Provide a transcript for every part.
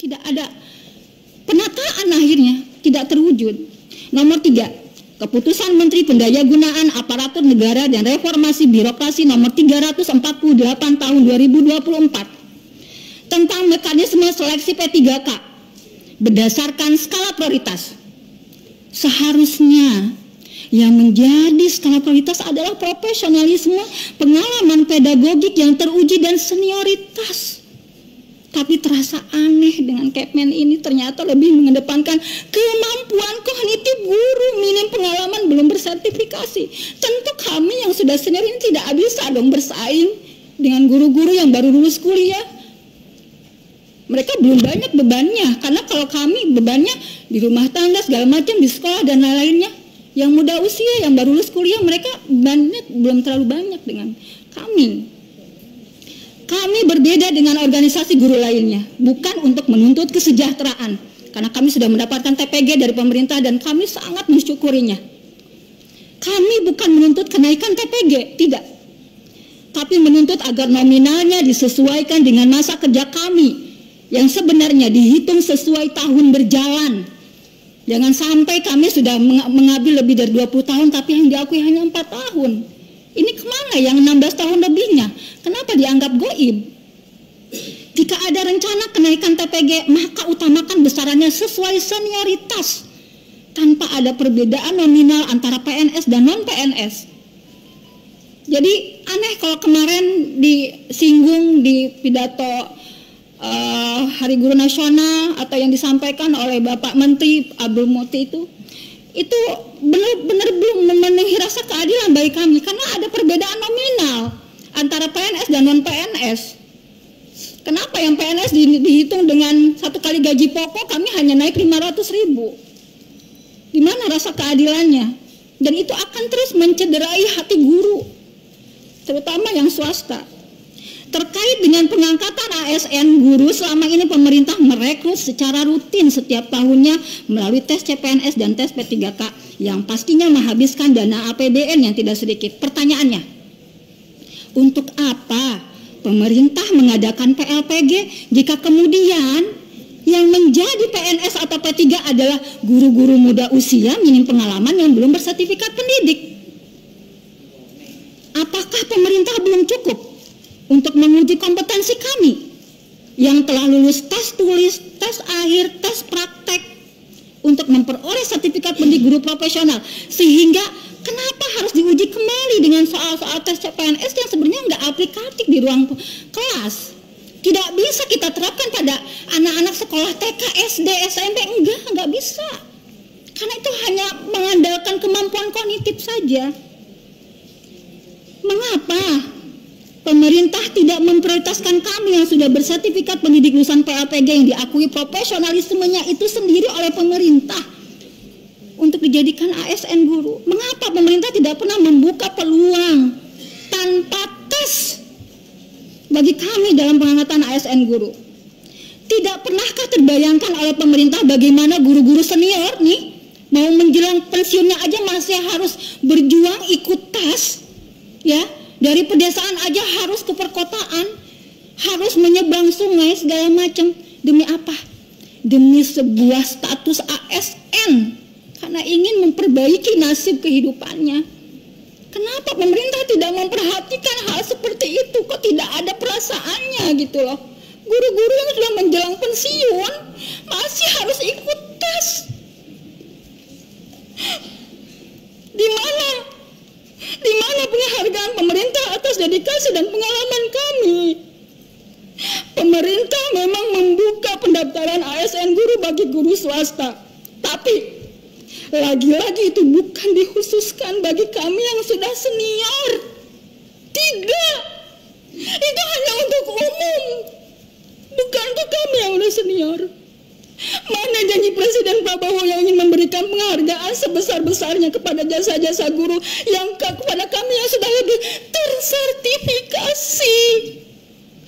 Tidak ada penataan, akhirnya tidak terwujud. Nomor 3, Keputusan Menteri Pendayagunaan Aparatur Negara dan Reformasi Birokrasi nomor 348 tahun 2024 tentang mekanisme seleksi P3K berdasarkan skala prioritas. Seharusnya yang menjadi skala prioritas adalah profesionalisme, pengalaman pedagogik yang teruji dan senioritas. Tapi terasa aneh dengan Kepmen ini ternyata lebih mengedepankan kemampuan kognitif guru, minim pengalaman, belum bersertifikasi. Tentu kami yang sudah senior ini tidak bisa dong bersaing dengan guru-guru yang baru lulus kuliah. Mereka belum banyak bebannya, karena kalau kami bebannya di rumah tangga segala macam, di sekolah dan lain-lainnya. Yang muda usia, yang baru lulus kuliah, mereka bebannya belum terlalu banyak dengan kami. Kami berbeda dengan organisasi guru lainnya, bukan untuk menuntut kesejahteraan, karena kami sudah mendapatkan TPG dari pemerintah dan kami sangat mensyukurinya. Kami bukan menuntut kenaikan TPG, tidak. Tapi menuntut agar nominalnya disesuaikan dengan masa kerja kami, yang sebenarnya dihitung sesuai tahun berjalan. Jangan sampai kami sudah mengabdi lebih dari 20 tahun, tapi yang diakui hanya 4 tahun. Ini kemana yang 16 tahun lebihnya? Kenapa dianggap goib? Jika ada rencana kenaikan TPG, maka utamakan besarannya sesuai senioritas, tanpa ada perbedaan nominal antara PNS dan non-PNS. Jadi aneh kalau kemarin disinggung di pidato Hari Guru Nasional atau yang disampaikan oleh Bapak Menteri Abdul Muti itu benar-benar belum memenuhi rasa keadilan bagi kami, karena ada perbedaan nominal antara PNS dan non-PNS. Kenapa yang PNS dihitung dengan 1 kali gaji pokok, kami hanya naik 500.000? Di mana rasa keadilannya? Dan itu akan terus mencederai hati guru, terutama yang swasta. Terkait dengan pengangkatan ASN guru, selama ini pemerintah merekrut secara rutin setiap tahunnya melalui tes CPNS dan tes P3K yang pastinya menghabiskan dana APBN yang tidak sedikit. Pertanyaannya, untuk apa pemerintah mengadakan PLPG jika kemudian yang menjadi PNS atau P3 adalah guru-guru muda usia minim pengalaman yang belum bersertifikat pendidik? Apakah pemerintah belum cukup untuk menguji kompetensi kami yang telah lulus tes tulis, tes akhir, tes praktek untuk memperoleh sertifikat pendidik guru profesional? Sehingga kenapa harus diuji kembali dengan soal-soal tes CPNS yang sebenarnya nggak aplikatif di ruang kelas? Tidak bisa kita terapkan pada anak-anak sekolah TK, SD, SMP, enggak bisa. Karena itu hanya mengandalkan kemampuan kognitif saja. Mengapa pemerintah tidak memprioritaskan kami yang sudah bersertifikat pendidik lulusan PLPG yang diakui profesionalismenya itu sendiri oleh pemerintah untuk dijadikan ASN guru? Mengapa pemerintah tidak pernah membuka peluang tanpa tes bagi kami dalam pengangkatan ASN guru? Tidak pernahkah terbayangkan oleh pemerintah bagaimana guru-guru senior nih mau menjelang pensiunnya aja masih harus berjuang ikut tes, ya? Dari pedesaan aja harus ke perkotaan, harus menyeberang sungai segala macam. Demi apa? Demi sebuah status ASN, karena ingin memperbaiki nasib kehidupannya. Kenapa pemerintah tidak memperhatikan hal seperti itu? Kok tidak ada perasaannya gitu loh? Guru-guru yang sudah menjelang pensiun masih harus ikut tes. Di mana penghargaan pemerintah atas dedikasi dan pengalaman kami? Pemerintah memang membuka pendaftaran ASN guru bagi guru swasta, tapi lagi-lagi itu bukan dikhususkan bagi kami yang sudah senior. Tidak, itu hanya untuk umum, bukan untuk kami yang sudah senior. Mana janji Presiden Prabowo yang ingin memberikan penghargaan sebesar-besarnya kepada jasa-jasa guru yang kepada kami yang sudah lebih tersertifikasi?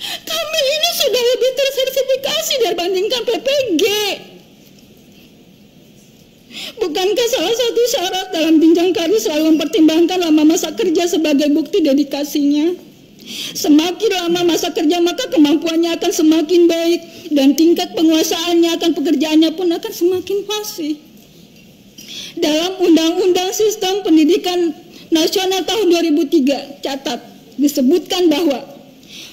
Kami ini sudah lebih tersertifikasi dibandingkan PPG. Bukankah salah satu syarat dalam jenjang karir selalu mempertimbangkan lama masa kerja sebagai bukti dedikasinya? Semakin lama masa kerja maka kemampuannya akan semakin baik dan tingkat penguasaannya akan pekerjaannya pun akan semakin fasih. Dalam Undang-Undang Sistem Pendidikan Nasional tahun 2003 catat disebutkan bahwa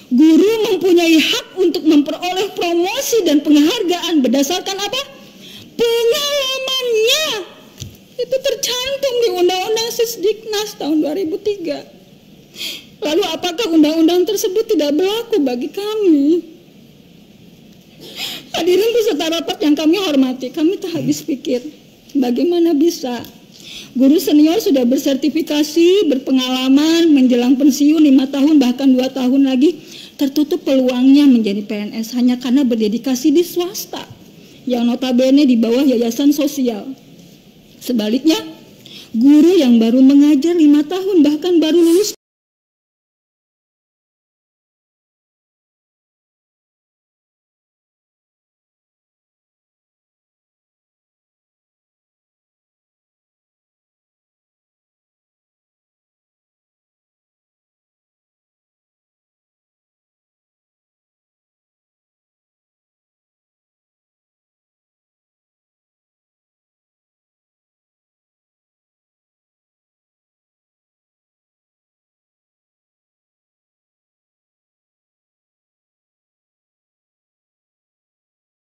guru mempunyai hak untuk memperoleh promosi dan penghargaan berdasarkan apa? Pengalamannya. Itu tercantum di Undang-Undang Sisdiknas tahun 2003. Lalu apakah undang-undang tersebut tidak berlaku bagi kami? Hadirin peserta rapat yang kami hormati, kami tak habis pikir, bagaimana bisa guru senior sudah bersertifikasi, berpengalaman, menjelang pensiun 5 tahun bahkan 2 tahun lagi, tertutup peluangnya menjadi PNS hanya karena berdedikasi di swasta, yang notabene di bawah yayasan sosial. Sebaliknya, guru yang baru mengajar 5 tahun bahkan baru lulus